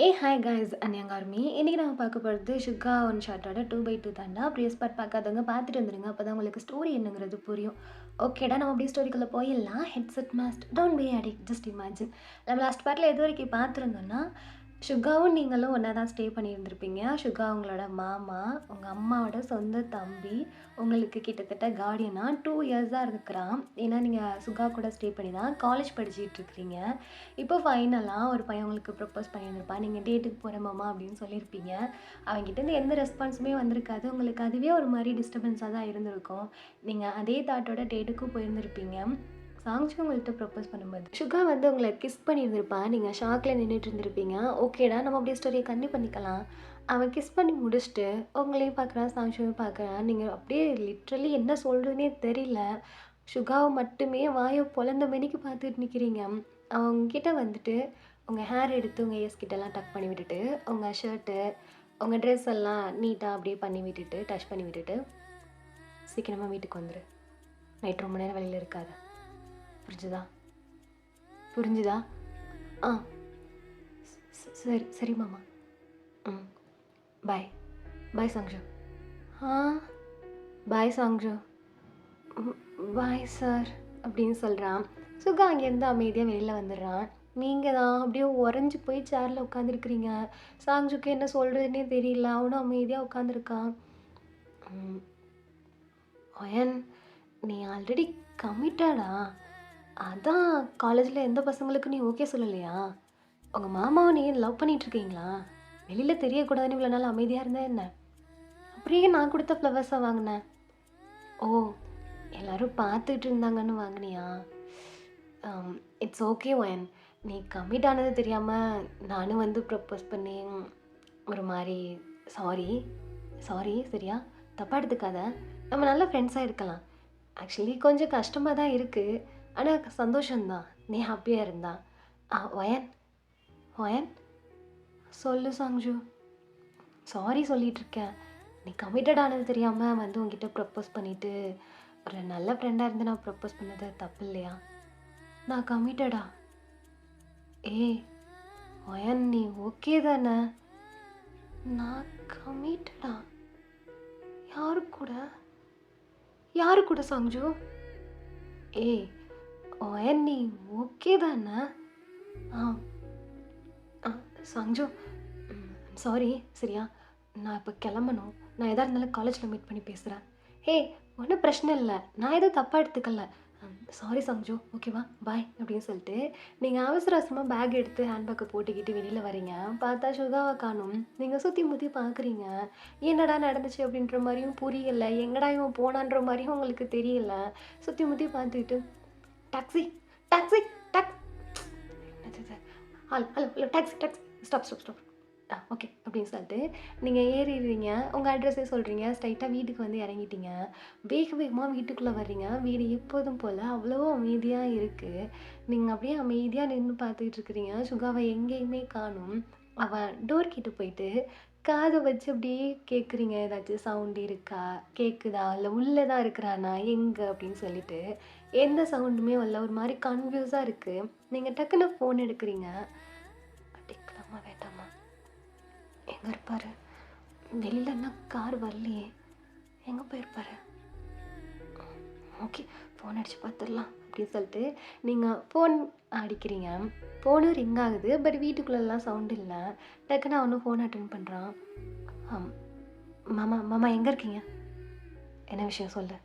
Hi guys அன்னியங்கார்மி இன்றைக்கி நம்ம பார்க்க போகிறது ஷுகா ஒன் ஷாட்டோட 2/2 தாண்டா. ப்ரீவியஸ் பார்ட் பார்க்காதவங்க பார்த்துட்டு வந்துடுங்க. அப்போ தான் உங்களுக்கு ஸ்டோரி என்னங்கிறது புரியும். ஓகேடா, நம்ம அப்படியே ஸ்டோரிக்குள்ளே போயிடலாம். Headset must don't be addict, just imagine. நம்ம லாஸ்ட் பார்ட்டில் எது வரைக்கும் பார்த்துருந்தோன்னா, ஷுகாவும் நீங்களும் ஒன்றா தான் ஸ்டே பண்ணியிருந்திருப்பீங்க. ஷுகா உங்களோட மாமா, உங்கள் அம்மாவோட சொந்த தம்பி, உங்களுக்கு கிட்டத்தட்ட கார்டியனாக 2 இயர்ஸாக இருக்கிறான். ஏன்னா நீங்கள் சுகா கூட ஸ்டே பண்ணி தான் காலேஜ் படிச்சுட்டு இருக்கிறீங்க. இப்போ ஃபைனலாக ஒரு பையன் உங்களுக்கு ப்ரப்போஸ் பண்ணியிருந்திருப்பான். நீங்கள் டேட்டுக்கு போகிற மாமா அப்படின்னு சொல்லியிருப்பீங்க. அவங்ககிட்டேருந்து எந்த ரெஸ்பான்ஸுமே வந்திருக்காது. உங்களுக்கு அதுவே ஒரு மாதிரி டிஸ்டர்பன்ஸாக தான் இருந்திருக்கும். நீங்கள் அதே தாட்டோட டேட்டுக்கும் போயிருந்திருப்பீங்க. சாங்ஷு உங்கள்கிட்ட ப்ரப்போஸ் பண்ணும்போது ஷுகா வந்து உங்களை கிஸ் பண்ணியிருந்திருப்பான். நீங்கள் ஷாக்கில் நின்றுட்டு இருந்திருப்பீங்க. ஓகேடா, நம்ம அப்படியே ஸ்டோரியை கண்டினியூ பண்ணிக்கலாம். அவன் கிஸ் பண்ணி முடிச்சுட்டு உங்களையும் பார்க்குறான், சாங்ஷுவையும் பார்க்குறான். நீங்கள் அப்படியே லிட்ரலி என்ன சொல்கிறதுனே தெரியல. ஷுகாவை மட்டுமே வாயை பொழந்த மணிக்கு பார்த்துட்டு நிற்கிறீங்க. அவங்கக்கிட்ட வந்துட்டு உங்கள் ஹேர் எடுத்து உங்கள் ஏஸ் கிட்டலாம் டக் பண்ணி விட்டுட்டு, உங்கள் ஷர்ட்டு உங்கள் ட்ரெஸ் எல்லாம் நீட்டாக அப்படியே பண்ணி விட்டுட்டு, டச் பண்ணி விட்டுட்டு சீக்கிரமாக வீட்டுக்கு வந்துடு. நைட் ரொம்ப நேரம் வெளியில் இருக்காத. புரிஞ்சுதா? புரிஞ்சுதா? ஆ சரி சரி மாமா. ம் பாய். பாய் சாங்ஷு. ஆ பாய் சாங்ஷு. பாய் சார் அப்படின்னு சொல்கிறான். சுகா அங்கேருந்து அமைதியாக வெளியில் வந்துடுறான். நீங்கள் தான் அப்படியே உறைஞ்சி போய் சேரில் உட்காந்துருக்குறீங்க. சாங்ஷுக்கு என்ன சொல்கிறதுனே தெரியல. அவனும் அமைதியாக உட்காந்துருக்கான். ஒயன், நீ ஆல்ரெடி கமிட்டடா. அதான் காலேஜில் எந்த பசங்களுக்கு நீ ஓகே சொல்லலையா? உங்கள் மாமாவை நீ லவ் பண்ணிகிட்ருக்கீங்களா? வெளியில் தெரியக்கூடாதுன்னு இவ்வளோ நாள் அமைதியாக இருந்தேன் என்ன? அப்படியே நான் கொடுத்த ஃப்ளவர்ஸை வாங்கினேன். ஓ, எல்லோரும் பார்த்துட்டு இருந்தாங்கன்னு வாங்கினியா? இட்ஸ் ஓகே ஒயன். நீ கமிட் ஆனது தெரியாமல் நானும் வந்து ப்ரப்போஸ் பண்ணி ஒரு மாதிரி சாரி சாரி சரியா? தப்பாக எடுத்துக்காத. நம்ம நல்ல ஃப்ரெண்ட்ஸாக இருக்கலாம். ஆக்சுவலி கொஞ்சம் கஷ்டமாக தான் இருக்குது, ஆனால் சந்தோஷம்தான் நீ ஹாப்பியாக இருந்தா. ஒயன் ஒயன் சொல்லு சாங்ஷு. சாரி சொல்லிகிட்ருக்கேன். நீ கமிட்டட் ஆனது தெரியாமல் வந்து உங்ககிட்ட ப்ரப்போஸ் பண்ணிவிட்டு ஒரு நல்ல ஃப்ரெண்டாக இருந்து நான் ப்ரப்போஸ் பண்ணது தப்பு இல்லையா? நான் கமிட்டடா? ஒயன், நீ ஓகே தானே? நான் கமிட்டடா? யாரு கூட? யாரு கூட சாங்ஜு? ஒயன், நீ ஓகே தானே? சாங்ஜு சாரி சரியா? நான் இப்போ கிளம்பணும். நான் எதாக இருந்தாலும் காலேஜில் மீட் பண்ணி பேசுகிறேன். ஒன்றும் பிரச்சனை இல்லை. நான் எதுவும் தப்பாக எடுத்துக்கல. சாரி சாங்ஜு, ஓகேவா? பாய் அப்படின்னு சொல்லிட்டு நீங்கள் அவசர அவசரமாக பேக் எடுத்து ஹேண்ட்பேக்கை போட்டுக்கிட்டு வெளியில் வரீங்க. பார்த்தா சுகாவை காணும். நீங்கள் சுற்றி முற்றி பார்க்குறீங்க. என்னடா நடந்துச்சு அப்படின்ற மாதிரியும் புரியலை. எங்கடா இவன் போனான்ற மாதிரியும் உங்களுக்கு தெரியல. சுற்றி முற்றி பார்த்துக்கிட்டு டாக்ஸி டாக்ஸி டாக் என்னது hello hello hello taxi taxi stop stop stop okay அப்படின்னு சொல்லிட்டு நீங்கள் ஏறிடுறீங்க. உங்கள் அட்ரஸே சொல்கிறீங்க. ஸ்ட்ரைட்டாக வீட்டுக்கு வந்து இறங்கிட்டீங்க. வேக வேகமாக வீட்டுக்குள்ளே வர்றீங்க. வீடு எப்போதும் போல் அவ்வளோ அமைதியாக இருக்குது. நீங்கள் அப்படியே அமைதியாக நின்று பார்த்துக்கிட்டு இருக்கிறீங்க. சுகாவை எங்கேயுமே காணும். அவன் டோர் கிட்ட போயிட்டு காதை வச்சு அப்படியே கேட்குறீங்க, ஏதாச்சும் சவுண்டு இருக்கா, கேட்குதா, இல்லை உள்ளே தான் இருக்கிறானா, எங்கே அப்படின்னு சொல்லிட்டு எந்த சவுண்டுமே வரல. ஒரு மாதிரி கன்ஃபியூஸாக இருக்குது. நீங்கள் டக்குன்னு ஃபோன் எடுக்கிறீங்க. அடிக்கலாமா வேண்டாமா? எங்கே இருப்பார்? வெளியில் என்ன கார் வரலையே, எங்கே போயிருப்பார்? ஓகே, ஃபோன் அடித்து பார்த்துடலாம் அப்படின்னு சொல்லிட்டு நீங்கள் ஃபோன் அடிக்கிறீங்க. ஃபோனும் ரிங் ஆகுது. பட் வீட்டுக்குள்ளெல்லாம் சவுண்டு இல்லை. டக்குன்னு அவனும் ஃபோன் அட்டென்ட் பண்ணுறான். மாமா மாமா எங்கே இருக்கீங்க? என்ன விஷயம் சொல்லு.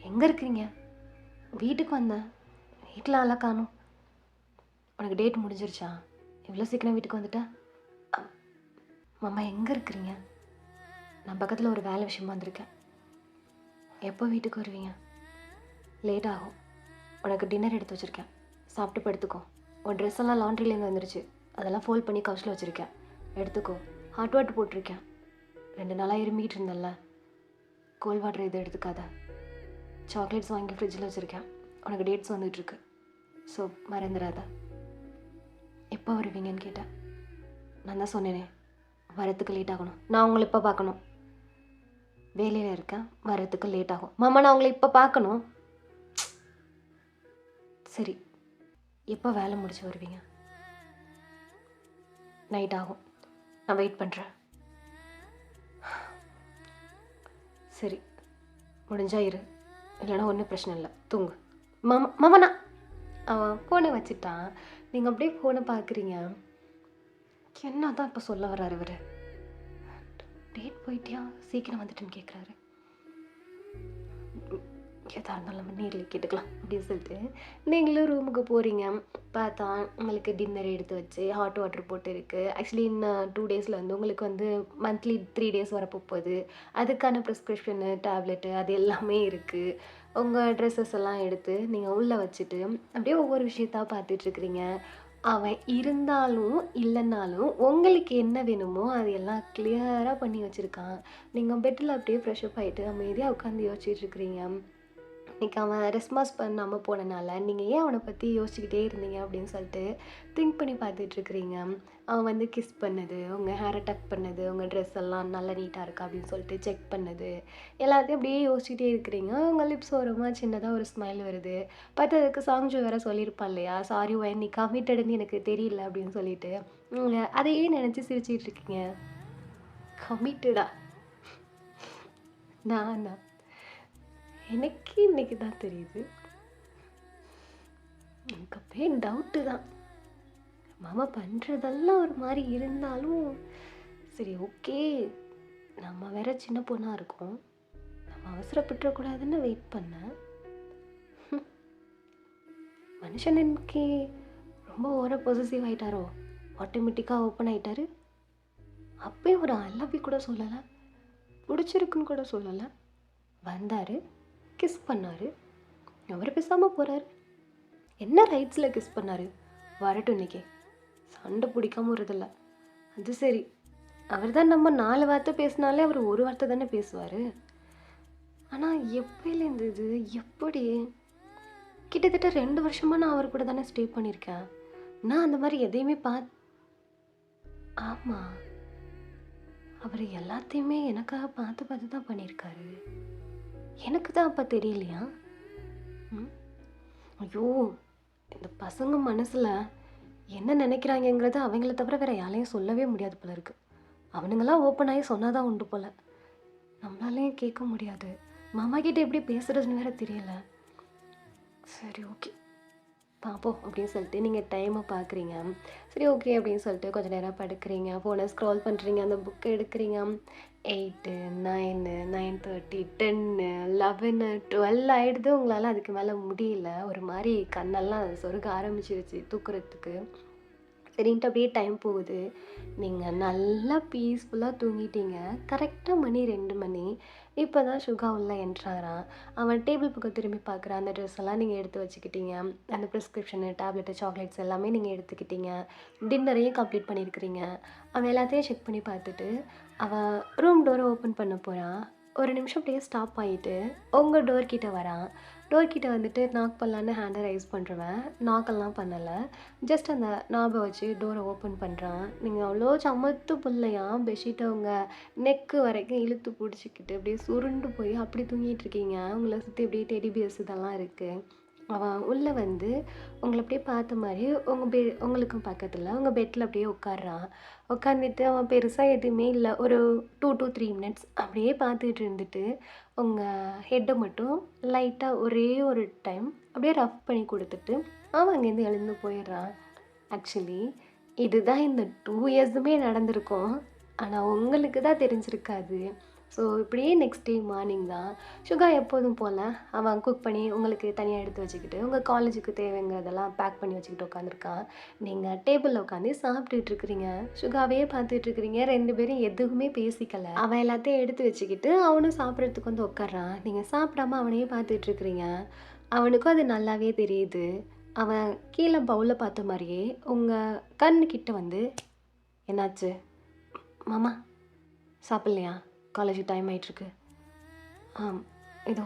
எங்கே இருக்கிறீங்க? வீட்டுக்கு வந்தேன். வீட்டில் ஆளா காணும். உனக்கு டேட் முடிஞ்சிருச்சா? இவ்வளோ சீக்கிரம் வீட்டுக்கு வந்துட்டேன். மாமா எங்கே இருக்கிறீங்க? நான் பக்கத்தில் ஒரு வேலை விஷயமா வந்திருக்கேன். எப்போ வீட்டுக்கு வருவீங்க? லேட் ஆகும். உனக்கு டின்னர் எடுத்து வச்சுருக்கேன், சாப்பிட்டு படுத்துக்கோ. உன் ட்ரெஸ் எல்லாம் லாண்ட்ரிலேருந்து வந்துருச்சு. அதெல்லாம் ஃபோல்ட் பண்ணி கவுச்சில் வச்சுருக்கேன், எடுத்துக்கோ. ஹாட் வாட்டர் போட்டிருக்கேன். 2 நாளாக இருமிக்கிட்டு இருந்தேன்ல, கோல்ட் வாட்டர் எதுவும் எடுத்துக்காத. சாக்லேட்ஸ் வாங்கி ஃப்ரிட்ஜில் வச்சுருக்கேன். உனக்கு டேட்ஸ் வந்துட்டுருக்கு, ஸோ மறந்துடாத. எப்போ வருவீங்கன்னு கேட்டேன். நான் தான் சொன்னேனே, வரத்துக்கு லேட் ஆகணும். நான் உங்களை இப்போ பார்க்கணும். வேலையில் இருக்கேன், வரத்துக்கு லேட் ஆகும். மாமா நான் உங்களை இப்போ பார்க்கணும். சரி, எப்போ வேலை முடிச்சு வருவீங்க? நைட் ஆகும். நான் வெயிட் பண்ணுறேன். சரி, முடிஞ்சா இரு, இல்லைனா ஒன்றும் பிரச்சனை இல்லை, தூங்கு. மாமா மாமா நான் அவன் ஃபோனை வச்சுட்டான். நீங்கள் அப்படியே ஃபோனை பார்க்குறீங்க. என்ன தான் இப்போ சொல்ல வர்றாரு இவர்? டேட் போயிட்டியா, சீக்கிரம் வந்துட்டுன்னு கேட்குறாரு. எதாக இருந்தாலும் நம்ம நேரில் கேட்டுக்கலாம் அப்படின்னு சொல்லிட்டு நீங்களும் ரூமுக்கு போகிறீங்க. பார்த்தா உங்களுக்கு டின்னர் எடுத்து வச்சு ஹாட் வாட்டர் போட்டு இருக்குது. ஆக்சுவலி இன்னும் 2 டேஸில் வந்து உங்களுக்கு வந்து மந்த்லி 3 டேஸ் வரப்போ போகுது. அதுக்கான ப்ரிஸ்கிரிப்ஷனு டேப்லெட்டு அது எல்லாமே இருக்குது. உங்கள் ட்ரெஸ்ஸஸ் எல்லாம் எடுத்து நீங்கள் உள்ளே வச்சுட்டு அப்படியே ஒவ்வொரு விஷயத்தா பார்த்துட்ருக்குறீங்க. அவன் இருந்தாலும் இல்லைன்னாலும் உங்களுக்கு என்ன வேணுமோ அது எல்லாம் கிளியராக பண்ணி வச்சுருக்கான். நீங்கள் பெட்டில் அப்படியே ஃப்ரெஷ்அப் ஆகிட்டு அமைதியாக உட்காந்து யோசிச்சுட்ருக்குறீங்க. இன்னைக்கு அவன் ரெஸ்பான்ஸ் பண்ணாமல் போனனால நீங்கள் ஏன் அவனை பற்றி யோசிச்சுக்கிட்டே இருந்தீங்க அப்படின்னு சொல்லிட்டு திங்க் பண்ணி பார்த்துட்ருக்குறீங்க. அவன் வந்து கிஸ் பண்ணது, உங்கள் ஹேரை டக் பண்ணது, உங்கள் ட்ரெஸ் எல்லாம் நல்லா நீட்டாக இருக்கா அப்படின்னு சொல்லிட்டு செக் பண்ணது, எல்லாத்தையும் அப்படியே யோசிச்சுட்டே இருக்கிறீங்க. உங்கள் லிப்ஸ் ஓரமாக சின்னதாக ஒரு ஸ்மைல் வருது. பார்த்ததுக்கு சாங்ஜு வேறு சொல்லியிருப்பான் இல்லையா, சாரி ஒய் நீ கமிட்டடுன்னு எனக்கு தெரியல அப்படின்னு சொல்லிட்டு அதையே நினச்சி சிரிச்சிட்டு இருக்கீங்க. கமிட்டடா? நானா? எனக்கே இன்னைக்கு தான் தெரியுது. எனக்கு அப்படியே டவுட்டு தான். மாமா பண்ணுறதெல்லாம் ஒரு மாதிரி இருந்தாலும் சரி ஓகே, நம்ம வேற சின்ன பொண்ணாக இருக்கோம், நம்ம அவசரப்பட்டுறக்கூடாதுன்னு வெயிட் பண்ணேன். மனுஷன் இன்னைக்கு ரொம்ப ஓர பொசசிவ் ஆகிட்டாரோ, ஆட்டோமேட்டிக்காக ஓப்பன் ஆகிட்டாரு. அப்பயும் ஒரு ஐ லவ் யூ கூட சொல்லலை, பிடிச்சிருக்குன்னு கூட சொல்லலை. வந்தார், கிஸ் பண்ணார், அவர் பேசாமல் போகிறாரு. என்ன ரைட்ஸில் கிஸ் பண்ணார்? வரட்டும், இன்றைக்கி சண்டை பிடிக்காம வருதில்ல. அது சரி, அவர் தான் நம்ம 4 வார்த்தை பேசினாலே அவர் ஒரு வார்த்தை தானே பேசுவார். ஆனால் எப்போலேருந்து இது எப்படி? கிட்டத்தட்ட 2 வருஷமாக நான் அவர் கூட தானே ஸ்டே பண்ணியிருக்கேன். நான் அந்த மாதிரி எதையுமே ஆமாம், அவர் எல்லாத்தையுமே எனக்காக பார்த்து பார்த்து தான் பண்ணியிருக்காரு. எனக்கு தான் அப்போ தெரியலையா? ஐயோ, இந்த பசங்க மனசில் என்ன நினைக்கிறாங்கங்கிறத அவங்கள தவிர வேறு யாரையும் சொல்லவே முடியாது போல இருக்குது. அவனுங்களாம் ஓப்பன் ஆகி சொன்னாதான் உண்டு போல், நம்மளாலையும் கேட்க முடியாது. மாமா கிட்டே எப்படி பேசுகிறதுன்னு வேறு தெரியல. சரி ஓகே பார்ப்போம் அப்படின்னு சொல்லிட்டு நீங்கள் டைமை பார்க்குறீங்க. சரி ஓகே அப்படின்னு சொல்லிட்டு கொஞ்சம் நேரம் படுக்கிறீங்க, ஃபோனை ஸ்க்ரால் பண்ணுறீங்க, அந்த புக்கை எடுக்கிறீங்க. 8, 9, 9:30, 10, 11, 12 ஆகிடுது. உங்களால் அதுக்கு மேலே முடியல. ஒரு மாதிரி கண்ணெல்லாம் சொருக ஆரம்பிச்சிருச்சு தூக்குறதுக்கு. சரின்ட்டு அப்படியே டைம் போகுது. நீங்கள் நல்லா பீஸ்ஃபுல்லாக தூங்கிட்டீங்க. கரெக்டாக மணி 2 மணி. இப்போ தான் சுகா உள்ள என்ட்ராகிறான். அவன் டேபிள் பக்கம் திரும்பி பார்க்குறான். அந்த ட்ரெஸ் எல்லாம் நீங்கள் எடுத்து வச்சுக்கிட்டீங்க. அந்த ப்ரிஸ்கிரிப்ஷனு, டேப்லெட்டு, சாக்லேட்ஸ் எல்லாமே நீங்கள் எடுத்துக்கிட்டீங்க. டின்னரையும் கம்ப்ளீட் பண்ணியிருக்கிறீங்க. அவன் எல்லாத்தையும் செக் பண்ணி பார்த்துட்டு அவன் ரூம் டோரை ஓப்பன் பண்ண போகிறான். ஒரு நிமிஷம் அப்படியே ஸ்டாப் ஆகிட்டு உங்கள் டோர் கிட்ட வரான். டோர் கிட்ட வந்துட்டு நாக் பண்ணலான்னு ஹேண்டை ரைஸ் பண்ணுறவன் நாக்கெல்லாம் பண்ணலை. ஜஸ்ட் அந்த நாபை வச்சு டோரை ஓப்பன் பண்ணுறான். நீங்கள் அவ்வளோ சமத்து பிள்ளையா பெட்ஷீட்டை உங்கள் நெக்கு வரைக்கும் இழுத்து பிடிச்சிக்கிட்டு அப்படியே சுருண்டு போய் அப்படி தூங்கிட்டு இருக்கீங்க. உங்களை சுற்றி அப்படியே டெடி பியர்ஸ் இதெல்லாம் இருக்குது. அவன் உள்ளே வந்து உங்களை அப்படியே பார்த்த மாதிரி உங்களுக்கும் பக்கத்தில் உங்கள் பெட்டில் அப்படியே உட்காடுறான். உட்காந்துட்டு அவன் பெருசாக எதுவுமே இல்லை, ஒரு 2 to 3 மினிட்ஸ் அப்படியே பார்த்துட்டு இருந்துட்டு உங்கள் ஹெட்டை மட்டும் லைட்டாக ஒரே ஒரு டைம் அப்படியே ரஃப் பண்ணி கொடுத்துட்டு அவன் அங்கேருந்து எழுந்து போயிடுறான். ஆக்சுவலி இதுதான் இந்த 2 இயர்ஸுமே நடந்திருக்கும், ஆனால் உங்களுக்கு தான் தெரிஞ்சிருக்காது. ஸோ இப்படியே நெக்ஸ்ட் டே மார்னிங் தான் சுகா எப்போதும் போல் அவன் குக் பண்ணி உங்களுக்கு தனியாக எடுத்து வச்சுக்கிட்டு உங்கள் காலேஜுக்கு தேவைங்கிறதெல்லாம் பேக் பண்ணி வச்சுக்கிட்டு உட்காந்துருக்கான். நீங்கள் டேபிளில் உட்காந்து சாப்பிட்டுட்டு இருக்கிறீங்க, சுகாவே பார்த்துட்டு இருக்கிறீங்க. 2 பேரும் எதுவுமே பேசிக்கலை. அவன் எல்லாத்தையும் எடுத்து வச்சுக்கிட்டு அவனும் சாப்பிட்றதுக்கு வந்து உட்காடுறான். நீங்கள் சாப்பிடாம அவனையே பார்த்துட்டு இருக்கிறீங்க. அவனுக்கும் அது நல்லாவே தெரியுது. அவன் கீழே பவுலில் பார்த்த மாதிரியே உங்கள் கண்ணுக்கிட்ட வந்து, என்னாச்சு மாமா, சாப்பிட்லையா, காலேஜ் டைம் ஆகிட்டுருக்கு, இதோ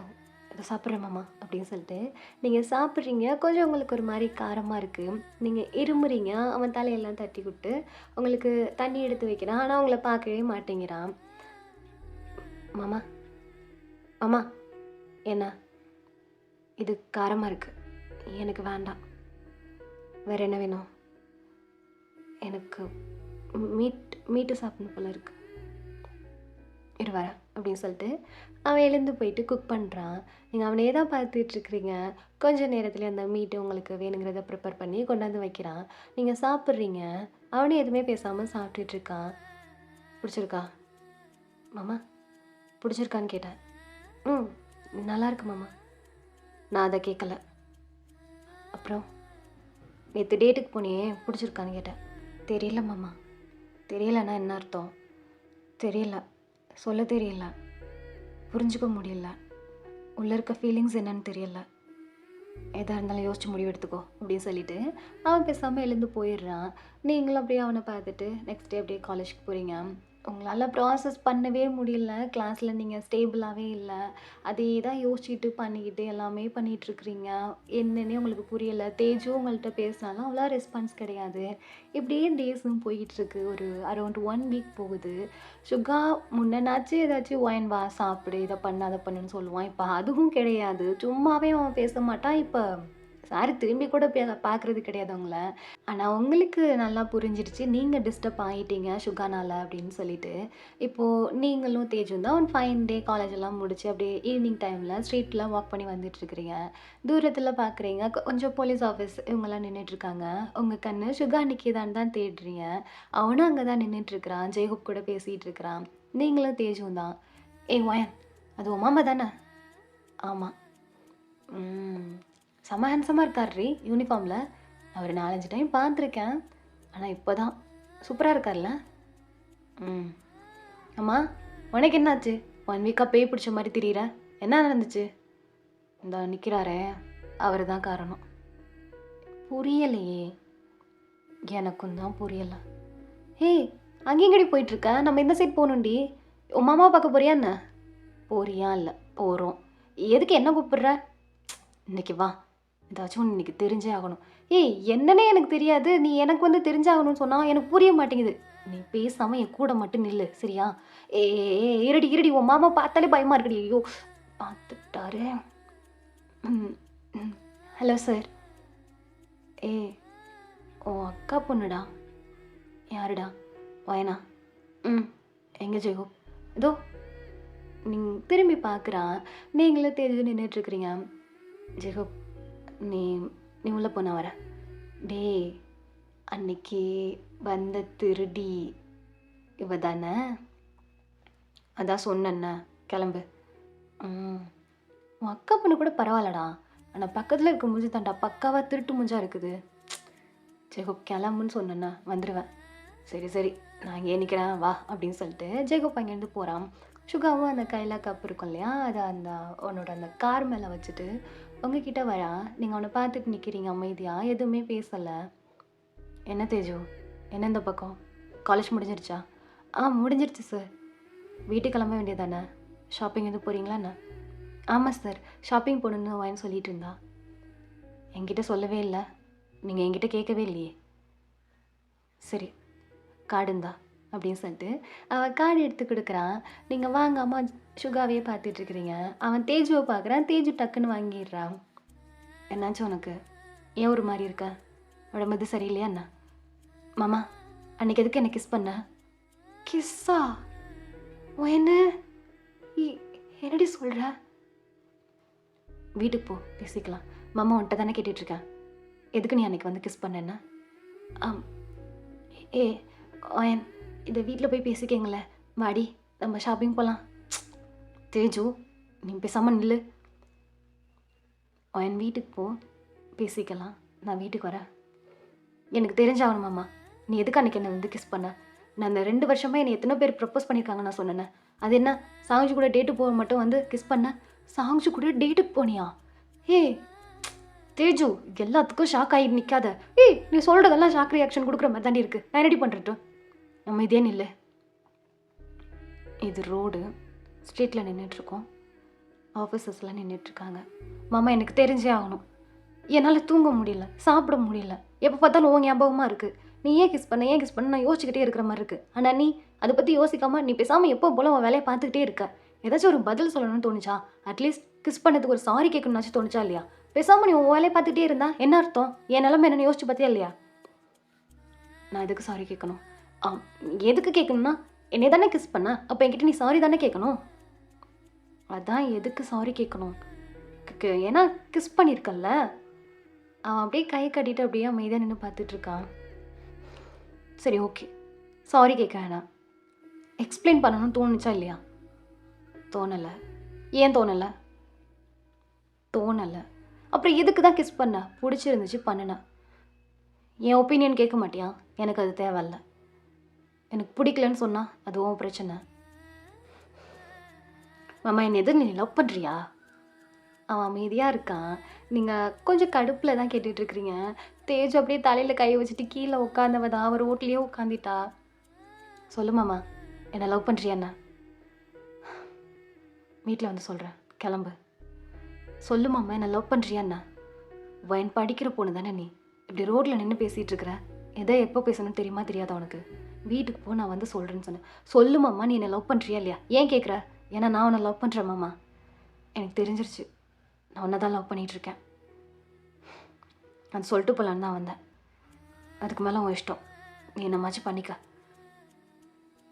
இதை சாப்பிட்றேன் மாமா அப்படின்னு சொல்லிட்டு நீங்கள் சாப்பிட்றீங்க. கொஞ்சம் உங்களுக்கு ஒரு மாதிரி காரமாக இருக்குது. நீங்கள் இருமுறீங்க. அவன் தலையெல்லாம் தட்டி விட்டு உங்களுக்கு தண்ணி எடுத்து வைக்கிறான். ஆனால் அவங்கள பார்க்கவே மாட்டேங்கிறான். மாமா மாமா என்ன, இது காரமாக இருக்குது, எனக்கு வேண்டாம். வேறு என்ன வேணும்? எனக்கு மீட்டு சாப்பிடணும் போல இருக்கு, இரு வரேன் அப்படின்னு சொல்லிட்டு அவன் எழுந்து போயிட்டு குக் பண்ணுறான். நீங்கள் அவனையே தான் பார்த்துட்ருக்குறீங்க. கொஞ்ச நேரத்தில் அந்த மீட்டு உங்களுக்கு வேணுங்கிறத ப்ரிப்பேர் பண்ணி கொண்டாந்து வைக்கிறான். நீங்கள் சாப்பிட்றீங்க. அவனே எதுவுமே பேசாமல் சாப்பிட்டுட்டு இருக்கான். பிடிச்சிருக்கா மாமா? பிடிச்சிருக்கான்னு கேட்டேன். ம், நல்லா இருக்கு மாமா. நான் அதை கேட்கல. அப்புறம் நேற்று டேட்டுக்கு போனியே, பிடிச்சிருக்கான்னு கேட்டேன். தெரியல மாமா. தெரியலன்னா என்ன அர்த்தம்? தெரியல, சொல்ல தெரியல, புரிஞ்சுக்க முடியல, உள்ளே இருக்க ஃபீலிங்ஸ் என்னன்னு தெரியல. எதாக இருந்தாலும் யோசிச்சு முடிவு எடுத்துக்கோ அப்படின்னு சொல்லிட்டு அவன் பேசாமல் எழுந்து போயிடுறான். நீங்களும் அப்படியே அவனை பார்த்துட்டு நெக்ஸ்ட் டே அப்படியே காலேஜுக்கு போகிறீங்க. உங்களால் ப்ராசஸ் பண்ணவே முடியல. கிளாஸில் நீங்கள் ஸ்டேபிளாகவே இல்லை. அதே தான் யோசிச்சுட்டு பண்ணிக்கிட்டு எல்லாமே பண்ணிகிட்ருக்குறீங்க. என்னன்னே உங்களுக்கு புரியலை. தேஜும் உங்கள்கிட்ட பேசினாலும் அவ்வளோ ரெஸ்பான்ஸ் கிடையாது. இப்படியே டேஸும் போய்கிட்டுருக்கு. ஒரு அரௌண்ட் 1 வீக் போகுது. சுகா முன்னனாச்சும் ஏதாச்சும் ஒயின் வா சாப்பிடு, இதை பண்ணு அதை பண்ணுன்னு சொல்லுவான். இப்போ அதுவும் கிடையாது. சும்மாவே அவன் பேச மாட்டான். இப்போ சார் திரும்பி கூட பார்க்குறது கிடையாது அவங்கள. ஆனால் உங்களுக்கு நல்லா புரிஞ்சிடுச்சு நீங்கள் டிஸ்டர்ப் ஆகிட்டீங்க சுகானால அப்படின்னு சொல்லிட்டு. இப்போது நீங்களும் தேஜும் தான் 5 டே காலேஜெல்லாம் முடிச்சு அப்படியே ஈவினிங் டைமில் ஸ்ட்ரீட்டில் வாக் பண்ணி வந்துட்டுருக்கிறீங்க. தூரத்தில் பார்க்குறீங்க கொஞ்சம் போலீஸ் ஆஃபீஸ் இவங்கெல்லாம் நின்றுட்டுருக்காங்க. உங்கள் கண்ணு சுகா நிற்கிதான்னு தான் தேடுறீங்க. அவனும் அங்கே தான் நின்றுட்டுருக்கிறான். ஜெயகூப் கூட பேசிகிட்டு இருக்கிறான். நீங்களும் தேஜும் தான். ஒயன் அது உன் மாமா தானே? ஆமாம். செம்ம ஹேண்ட்ஸமாக இருக்கார்ரி யூனிஃபார்மில். அவர் 4-5 டைம் பார்த்துருக்கேன். ஆனால் இப்போ தான் சூப்பராக இருக்கார்ல. அம்மா உனக்கு என்னாச்சு? 1 வீக்காக பேய் பிடிச்ச மாதிரி திரியிற. என்ன நடந்துச்சு? இந்த நிற்கிறாரே அவர் தான் காரணம். புரியலையே. எனக்கும் தான் புரியலை. ஏய் அங்கேயும் கடி போயிட்டுருக்க. நம்ம இந்த சைட் போகணுண்டி. உன் மாமாவை பார்க்க போறியா என்ன? போறியா? இல்லை போகிறோம். எதுக்கு என்ன கூப்பிடுற? இன்னைக்கு வா, ஏதாச்சும் ஒன்று இன்றைக்கி தெரிஞ்சே ஆகணும். ஏய் என்னன்னே எனக்கு தெரியாது. நீ எனக்கு வந்து தெரிஞ்சாகணும்னு சொன்னால் எனக்கு புரிய மாட்டேங்குது. நீ பேசாமல் என் கூட மட்டும் நில்லு சரியா? ஏ இருடி இருடி, உன் மாமா பார்த்தாலே பயமாக இருக்குடி. ஐயோ பார்த்துட்டாரு. Hello sir. ஏ உன் அக்கா பொண்ணுடா. யாருடா? வயனா? எங்கே ஜெயோ? இதோ நீங்கள் திரும்பி பார்க்குறான். நீங்களும் தெரிஞ்சு நின்றுட்டுருக்குறீங்க. ஜெகோப் நீ நீ உள்ளே போன வர. டே அன்னைக்கு வந்த திருடி இவ தானே? அதான் சொன்னேன்ன கிளம்பு. உன் அக்கா பொண்ணு கூட பரவாயில்லடா. ஆனால் பக்கத்தில் இருக்க மூஞ்சி தாண்டா பக்காவாக திருட்டு மூஞ்சா இருக்குது. ஜெகோப் கிளம்புன்னு சொன்னேன்னா வந்துடுவேன். சரி சரி நான் இங்கே நிற்கிறேன் வா அப்படின்னு சொல்லிட்டு ஜெகோப் அங்கேருந்து போகிறான். சுகாவும் அந்த கையில் கப் இருக்கும் இல்லையா, அதை அந்த உன்னோட அந்த கார் மேலே வச்சுட்டு உங்ககிட்ட வரா. நீங்கள் அவனை பார்த்துட்டு நிற்கிறீங்க அமைதியாக, எதுவுமே பேசலை. என்ன தேஜு என்ன இந்த பக்கம்? காலேஜ் முடிஞ்சிருச்சா? முடிஞ்சிருச்சு சார். வீட்டுக்கு கிளம்ப வேண்டியதானே? ஷாப்பிங் எதுவும் போகிறீங்களா என்ன? ஆமாம் சார், ஷாப்பிங் போகணுன்னு வாங்கன்னு சொல்லிட்டு இருந்தா. என்கிட்ட சொல்லவே இல்லை. நீங்கள் என்கிட்ட கேட்கவே இல்லையே. சரி கார்டு இருந்தா அப்படின்னு சொல்லிட்டு அவன் கார்டு எடுத்து கொடுக்குறான். நீங்கள் வாங்க அம்மா சுகாவையே பார்த்துட்ருக்குறீங்க. அவன் தேஜுவை பார்க்குறான். தேஜு டக்குன்னு வாங்கிடுறான். என்னாச்சும் உனக்கு? ஏன் ஒரு மாதிரி இருக்க? உடம்பு சரியில்லையா என்ன? மாமா அன்றைக்கி எதுக்கு என்ன கிஸ் பண்ண? கிஸ்ஸா? என்ன என்னடி சொல்கிற? வீட்டுக்கு போ பேசிக்கலாம். மாமா உன்ட்ட தானே கேட்டுட்ருக்கேன். எதுக்கு நீ அன்றைக்கி வந்து கிஸ் பண்ண? ஓயன் இந்த வீட்டில் போய் பேசிக்கங்களேன். வாடி நம்ம ஷாப்பிங் போகலாம். தேஜு நீ பேசாமல் நில்லு. என் வீட்டுக்கு போ பேசிக்கலாம். நான் வீட்டுக்கு வரேன். எனக்கு தெரிஞ்சாகணுமாம்மா நீ எதுக்கு அன்றைக்கி என்னை வந்து கிஸ் பண்ண? நான் இந்த 2 வருஷமாக என்னை எத்தனை பேர் ப்ரப்போஸ் பண்ணியிருக்காங்க நான் சொன்னேன். அது என்ன சாங்ஜு கூட டேட்டு போக மட்டும் வந்து கிஸ் பண்ண? சாங்ஜு கூட டேட்டுக்கு போனியா? தேஜு எல்லாத்துக்கும் ஷாக் ஆகி நிற்காத. நீ சொல்கிறதெல்லாம் ஷாக் ரியாக்ஷன் கொடுக்குற மாதிரி தாண்டி இருக்குது. நான் ரெடி பண்ணுறட்டும். நம்ம இதே நில்லு. இது ரோடு, ஸ்ட்ரீட்டில் நின்றுட்டுருக்கோம். ஆஃபீஸர்ஸ்லாம் நின்றுட்டுருக்காங்க. மாமா எனக்கு தெரிஞ்சே ஆகணும். என்னால் தூங்க முடியல, சாப்பிட முடியல. எப்போ பார்த்தாலும் உன் ஞாபகமாக இருக்குது. நீ ஏன் கிஸ் பண்ண நான் யோசிச்சுக்கிட்டே இருக்கிற மாதிரி இருக்குது. ஆனால் நீ அதை பற்றி யோசிக்காமல் நீ பேசாமல் எப்போ போல் உன் வேலையை பார்த்துக்கிட்டே இருக்க. ஏதாச்சும் ஒரு பதில் சொல்லணும்னு தோணுச்சா? அட்லீஸ்ட் கிஸ் பண்ணதுக்கு ஒரு சாரி கேட்கணும்னாச்சும் தோணுச்சா இல்லையா? பேசாமல் நீ உன் வேலையை பார்த்துக்கிட்டே இருந்தா என்ன அர்த்தம்? என் நிலமை என்னென்னு யோசிச்சு பார்த்தியா இல்லையா? நான் எதுக்கு சாரி கேட்கணும்? ஆ எதுக்கு கேட்கணும்னா, என்னைய தானே கிஸ் பண்ண. அப்ப என்கிட்ட நீ சாரி தானே கேட்கணும். அதான் எதுக்கு சாரி கேட்கணும்? ஏன்னா கிஸ் பண்ணியிருக்கல்ல. அவன் அப்படியே கை கட்டிட்டு அப்படியே அமைதியா நின்னு பார்த்துட்டு இருக்கான். சரி ஓகே. சாரி கேட்க வேணாம். எக்ஸ்பிளைன் பண்ணணும்னு தோணுச்சா இல்லையா? தோணல. ஏன் தோணல? தோணல. அப்புறம் எதுக்கு தான் கிஸ் பண்ண? புடிச்சிருந்துச்சு பண்ணுனேன். என் ஒப்பீனியன் கேட்க மாட்டியா? எனக்கு அது தேவையில்ல. எனக்கு பிடிக்கலன்னு சொன்னா அது உன் பிரச்சனை. மாமா என்ன எதிர் நீ லவ் பண்றியா? அவன் அமைதியா இருக்கான். நீங்க கொஞ்சம் கடுப்புல தான் கேட்டுட்டு இருக்கிறீங்க. தேஜு அப்படியே தலையில கை வச்சுட்டு கீழே உட்காந்தவ தான் அவ ரோட்லயே உட்காந்துட்டா. சொல்லு மாமா, என்ன லவ் பண்றியா என்ன? வீட்டில் வந்து சொல்கிறேன், கிளம்பு. சொல்லு மாமா, என்ன லவ் பண்றியா என்ன? வயன் படிக்கிற பொண்ணு தானே நீ? இப்படி ரோட்டில் நின்று பேசிகிட்டு இருக்கிற. எதை எப்போ பேசணும்னு தெரியுமா தெரியாதா உனக்கு? வீட்டுக்கு போ, நான் வந்து சொல்கிறேன்னு சொன்னேன். சொல்லு மாமா, நீ என்னை லவ் பண்ணுறியா இல்லையா? ஏன் கேட்குற? ஏன்னா நான் உன்னை லவ் பண்ணுறேன் மாமா. எனக்கு தெரிஞ்சிருச்சு, நான் உன்னை தான் லவ் பண்ணிகிட்ருக்கேன். நான் சொல்லிட்டு போகலான்னு தான் வந்தேன். அதுக்கு மேலே உன் இஷ்டம், நீ என்னமாச்சும் பண்ணிக்க.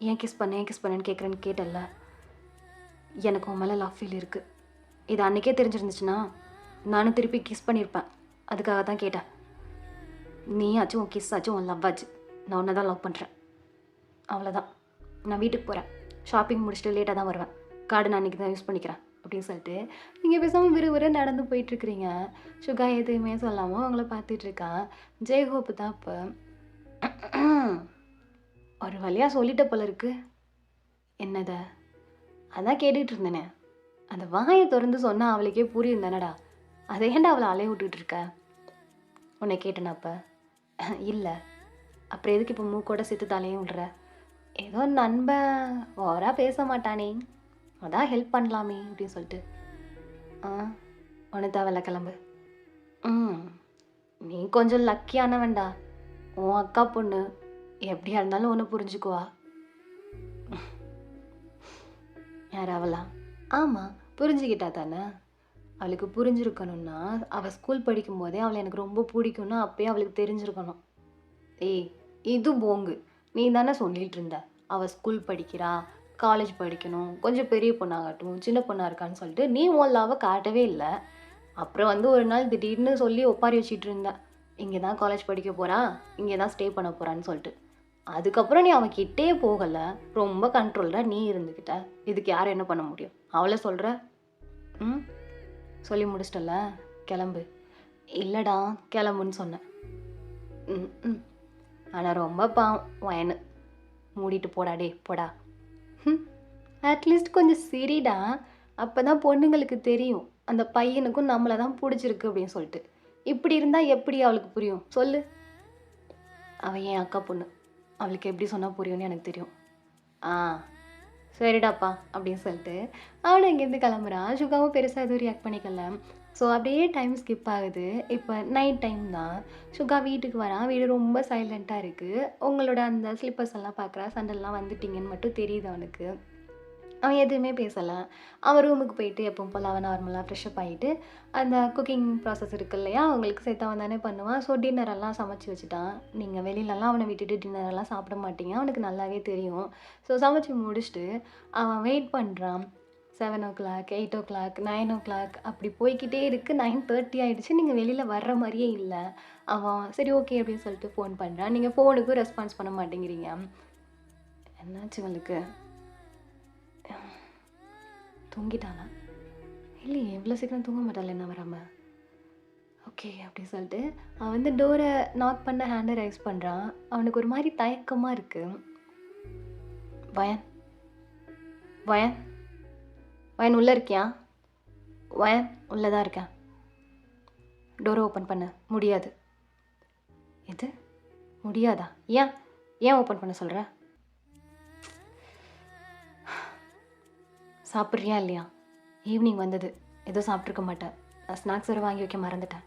ஏன் கிஸ் பண்ணேன்னு கேட்குறேன்னு கேட்டல்ல. எனக்கு உன் மேலே லவ் ஃபீல் இருக்குது. இது அன்றைக்கே தெரிஞ்சிருந்துச்சுன்னா நானும் திருப்பி கிஸ் பண்ணியிருப்பேன். அதுக்காக தான் கேட்டேன். நீ ஆச்சும் உன் கிஸ் ஆச்சும் உன் லவ் ஆச்சு. நான் உன்னை தான் லவ் பண்ணுறேன். அவ்வளோதான். நான் வீட்டுக்கு போகிறேன். ஷாப்பிங் முடிச்சுட்டு லேட்டாக தான் வருவேன். கார்டு நான் அன்றைக்கி தான் யூஸ் பண்ணிக்கிறேன் அப்படின்னு சொல்லிட்டு நீங்கள் பேசாமல் விறுவிறு நடந்து போயிட்டுருக்கிறீங்க. சுகா எதுவுமே சொல்லாமல் அவங்கள பார்த்துட்ருக்கா. ஜெய்ஹோப்பு தான் இப்போ ஒரு வழியாக சொல்லிட்ட போல இருக்கு. என்னதை? அதான் கேட்டுட்டு இருந்தேனே. அந்த வாயை திறந்து சொன்னால் அவளுக்கே புரியும் தானடா. அதை ஏன்டா அவளை அலைய விட்டுட்டு இருக்க? உன்னை கேட்டேனா அப்போ? இல்லை. அப்புறம் எதுக்கு இப்போ மூக்கோட சேர்த்து தலையும் விடுற? ஏதோ நண்பன் ஓவராக பேச மாட்டானே, அதான் ஹெல்ப் பண்ணலாமே அப்படின்னு சொல்லிட்டு. உனக்கு தேவையில்ல, கிளம்பு. நீ கொஞ்சம் லக்கியானவன்டா. உன் அக்கா பொண்ணு எப்படியா இருந்தாலும் ஒன்று புரிஞ்சுக்குவா. யார் அவளா? ஆமாம், புரிஞ்சுக்கிட்டா தானே. அவளுக்கு புரிஞ்சிருக்கணும்னா அவள் ஸ்கூல் படிக்கும் போதே அவளை எனக்கு ரொம்ப பிடிக்கும்னா அப்பயே அவளுக்கு தெரிஞ்சிருக்கணும். ஏய், இது போங்கு. நீ தானே சொல்லிகிட்டு இருந்த அவள் ஸ்கூல் படிக்கிறா, காலேஜ் படிக்கணும், கொஞ்சம் பெரிய பொண்ணாகட்டும், சின்ன பொண்ணாக இருக்கான்னு சொல்லிட்டு நீ உன் லவ்வை காட்டவே இல்லை. அப்புறம் வந்து ஒரு நாள் திடீர்னு சொல்லி ஒப்பாரி வச்சிட்டு இருந்தேன். இங்கே தான் காலேஜ் படிக்க போகிறா, இங்கே தான் ஸ்டே பண்ண போகிறான்னு சொல்லிட்டு. அதுக்கப்புறம் நீ அவன் கிட்டே போகலை. ரொம்ப கண்ட்ரோல்டாக நீ இருந்துக்கிட்ட. இதுக்கு யாரும் என்ன பண்ண முடியும்? அவளை சொல்கிற. சொல்லி முடிச்சிட்டல, கிளம்பு. இல்லைடா, கிளம்புன்னு சொன்னேன். ஆனால் ரொம்ப பாவம் வயனு. மூடிட்டு போடா, டே போடா. அட்லீஸ்ட் கொஞ்சம் சிரிடா. அப்போ தான் பொண்ணுங்களுக்கு தெரியும் அந்த பையனுக்கும் நம்மளை தான் பிடிச்சிருக்கு அப்படின்னு சொல்லிட்டு. இப்படி இருந்தால் எப்படி அவளுக்கு புரியும் சொல்லு? அவள் என் அக்கா பொண்ணு, அவளுக்கு எப்படி சொன்னால் புரியும்னு எனக்கு தெரியும். சரிடாப்பா அப்படின்னு சொல்லிட்டு அவனும் இங்கேருந்து கிளம்புறான். சுகாவும் பெருசாக எதுவும் ரியாக்ட் பண்ணிக்கல. ஸோ அப்படியே டைம் ஸ்கிப் ஆகுது. இப்போ நைட் டைம் தான். சுகா வீட்டுக்கு வரான். வீடு ரொம்ப சைலண்ட்டாக இருக்குது. உங்களோட அந்த ஸ்லிப்பர்ஸ் எல்லாம் பார்க்குறா. சண்டெல்லாம் வந்துட்டிங்கன்னு மட்டும் தெரியுது அவனுக்கு. அவன் எதுவுமே பேசலை. அவன் ரூமுக்கு போயிட்டு எப்பவும் போல் அவன் நார்மலாக ஃப்ரெஷ்அப் ஆகிட்டு அந்த குக்கிங் ப்ராசஸ் இருக்குது இல்லையா, அவங்களுக்கு சேர்த்து அவன் தானே பண்ணுவான். ஸோ டின்னரெல்லாம் சமைச்சி வச்சுட்டான். நீங்கள் வெளியிலலாம் அவனை விட்டுட்டு டின்னரெல்லாம் சாப்பிட மாட்டீங்க, அவனுக்கு நல்லாவே தெரியும். ஸோ சமைச்சி முடிச்சுட்டு அவன் வெயிட் பண்ணுறான். 7:00, 8:00, 9:00 அப்படி போய்கிட்டே இருக்குது. 9:30 ஆகிடுச்சு. நீங்கள் வெளியில் வர்ற மாதிரியே இல்லை. அவன் சரி ஓகே அப்படின்னு சொல்லிட்டு ஃபோன் பண்ணுறான். நீங்கள் ஃபோனுக்கும் ரெஸ்பான்ஸ் பண்ண மாட்டேங்கிறீங்க. என்னாச்சு உங்களுக்கு? தூங்கிட்டானா? இல்லையே, எவ்வளோ சீக்கிரம் தூங்க மாட்டாள் என்ன வராமல். ஓகே அப்படின்னு சொல்லிட்டு அவன் வந்து டோரை நாக் பண்ண ஹேண்டை ரைஸ் பண்ணுறான். அவனுக்கு ஒரு மாதிரி தயக்கமாக இருக்குது. வயன் வயன் வயன் உள்ளே இருக்கியா? வயன் உள்ளே தான் இருக்கேன். டோரை ஓப்பன் பண்ண முடியாது. எது முடியாதா? ஏன் ஓப்பன் பண்ண சொல்கிற? சாப்பிட்றியா இல்லையா? ஈவினிங் வந்தது, எதுவும் சாப்பிட்ருக்க மாட்டேன். நான் ஸ்நாக்ஸ் வேறு வாங்கி வைக்க மறந்துட்டேன்.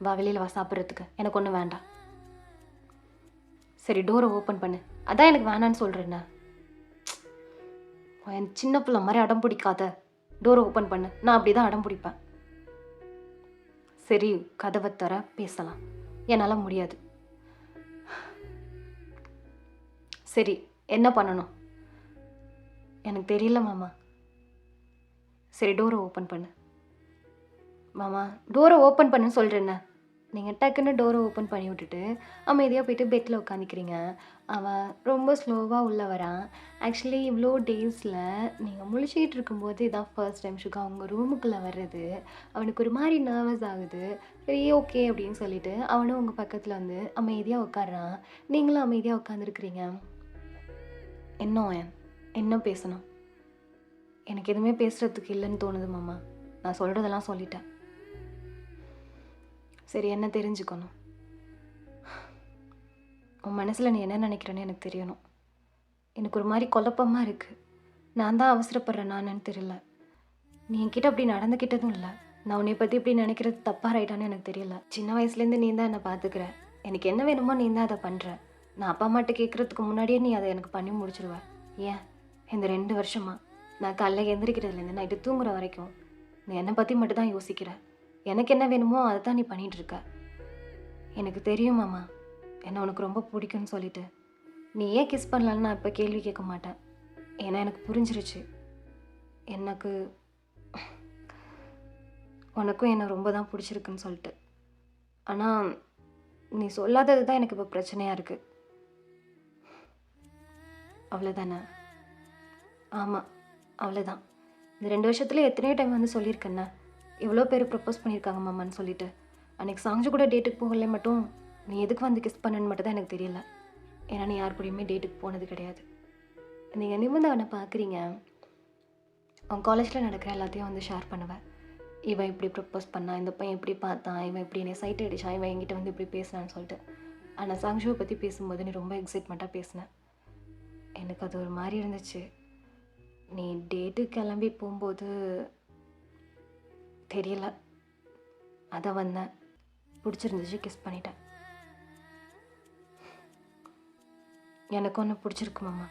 வா வெளியில் வா சாப்பிட்றதுக்கு. எனக்கு ஒன்றும் வேண்டாம். சரி டோரை ஓப்பன் பண்ணு. அதான் எனக்கு வேணான்னு சொல்கிறேண்ணே. என் சின்ன பிள்ளை மாதிரி அடம் பிடிக்காத. டோரை ஓப்பன் பண்ணு. நான் அப்படி தான் அடம் பிடிப்பேன். சரி கதவை தர பேசலாம். என்னால் முடியாது. சரி, என்ன பண்ணணும்? எனக்கு தெரியல மாமா. சரி, டோரை ஓப்பன் பண்ணு. மாமா, டோரை ஓப்பன் பண்ணுன்னு சொல்கிறேன்ன. நீங்கள் டக்குன்னு டோரை ஓப்பன் பண்ணி விட்டுட்டு அமைதியாக போயிட்டு பெட்டில் உட்காந்துக்கிறீங்க. அவன் ரொம்ப ஸ்லோவாக உள்ளே வரான். ஆக்சுவலி இவ்வளோ டேஸில் நீங்கள் முழிச்சிக்கிட்டு இருக்கும்போது இதான் ஃபர்ஸ்ட் டைம் சுகா உங்கள் ரூமுக்குள்ளே வர்றது. அவனுக்கு ஒரு மாதிரி நர்வஸ் ஆகுது. சரி, ஓகே அப்படின்னு சொல்லிட்டு அவனும் உங்கள் பக்கத்தில் வந்து அமைதியாக உட்காடுறான். நீங்களும் அமைதியாக உட்காந்துருக்குறீங்க. என்ன பேசணும்? எனக்கு எதுவுமே பேசுகிறதுக்கு இல்லைன்னு தோணுது மாமா. நான் சொல்கிறதெல்லாம் சொல்லிட்டேன். சரி, என்ன தெரிஞ்சுக்கணும்? உன் மனசில் நீ என்ன நினைக்கிறேன்னு எனக்கு தெரியணும். எனக்கு ஒரு மாதிரி குழப்பமாக இருக்குது. நான் தான் அவசரப்படுறேன் நானுன்னு தெரியல. நீ என்கிட்ட அப்படி நடந்துக்கிட்டதும் இல்லை. நான் உன்னை பற்றி இப்படி நினைக்கிறது தப்பாக ரைட்டான்னு எனக்கு தெரியல. சின்ன வயசுலேருந்து நீ தான் என்னை பார்த்துக்கிற. எனக்கு என்ன வேணுமோ நீ தான் அதை பண்ணுற. நான் அப்பா அம்மாட்ட கேட்குறதுக்கு முன்னாடியே நீ அதை எனக்கு பண்ணி முடிச்சிடுவேன். ஏன் இந்த 2 வருஷமா நான் காலைல எந்திரிக்கிறதுலேருந்து நைட்டு தூங்குற வரைக்கும் நீ என்னை பற்றி மட்டும் தான் யோசிக்கிற. எனக்கு என்ன வேணுமோ அதை தான் நீ பண்ணிகிட்ருக்க. எனக்கு தெரியும் மாமா, என்ன உனக்கு ரொம்ப பிடிக்கும்னு சொல்லிட்டு. நீ ஏன் கிஸ் பண்ணலான்னு நான் இப்போ கேள்வி கேட்க மாட்டேன். ஏன்னா எனக்கு புரிஞ்சிருச்சு. எனக்கு உனக்கும் என்னை ரொம்ப தான் பிடிச்சிருக்குன்னு சொல்லிட்டு. ஆனால் நீ சொல்லாதது தான் எனக்கு இப்போ பிரச்சனையாக இருக்குது. அவ்வளோதானே? ஆமாம், அவ்வளோதான். இந்த 2 வருஷத்துல எத்தனையோ டைம் வந்து சொல்லியிருக்கேண்ணே. எவ்வளோ பேர் ப்ரப்போஸ் பண்ணியிருக்காங்க மாமான்னு சொல்லிட்டு. அன்றைக்கி சாங்ஸு கூட டேட்டுக்கு போகல மட்டும் நீ எதுக்கு வந்து கிஸ் பண்ணுன்னு மட்டும் தான் எனக்கு தெரியல. ஏன்னா நீ யார் கூடயுமே டேட்டுக்கு போனது கிடையாது. நீங்கள் நிமிர்ந்து அவனை பார்க்குறீங்க. அவன் காலேஜில் நடக்கிற எல்லாத்தையும் வந்து ஷேர் பண்ணுவேன். இவன் இப்படி ப்ரப்போஸ் பண்ணான், இந்த பையன் இப்படி பார்த்தான், இவன் இப்படி என்னை சைட் அடிச்சான், இவன் என்கிட்ட வந்து இப்படி பேசினான்னு சொல்லிட்டு. ஆனால் சாங்ஷுவை பற்றி பேசும்போது நீ ரொம்ப எக்ஸைட்மெண்ட்டாக பேசினேன். எனக்கு அது ஒரு மாதிரி இருந்துச்சு. நீ டேட்டு கிளம்பி போகும்போது தெரியல, அதை வந்தேன், பிடிச்சிருந்துச்சு, கிஸ் பண்ணிட்டேன். எனக்கு ஒன்று பிடிச்சிருக்கு மாமா.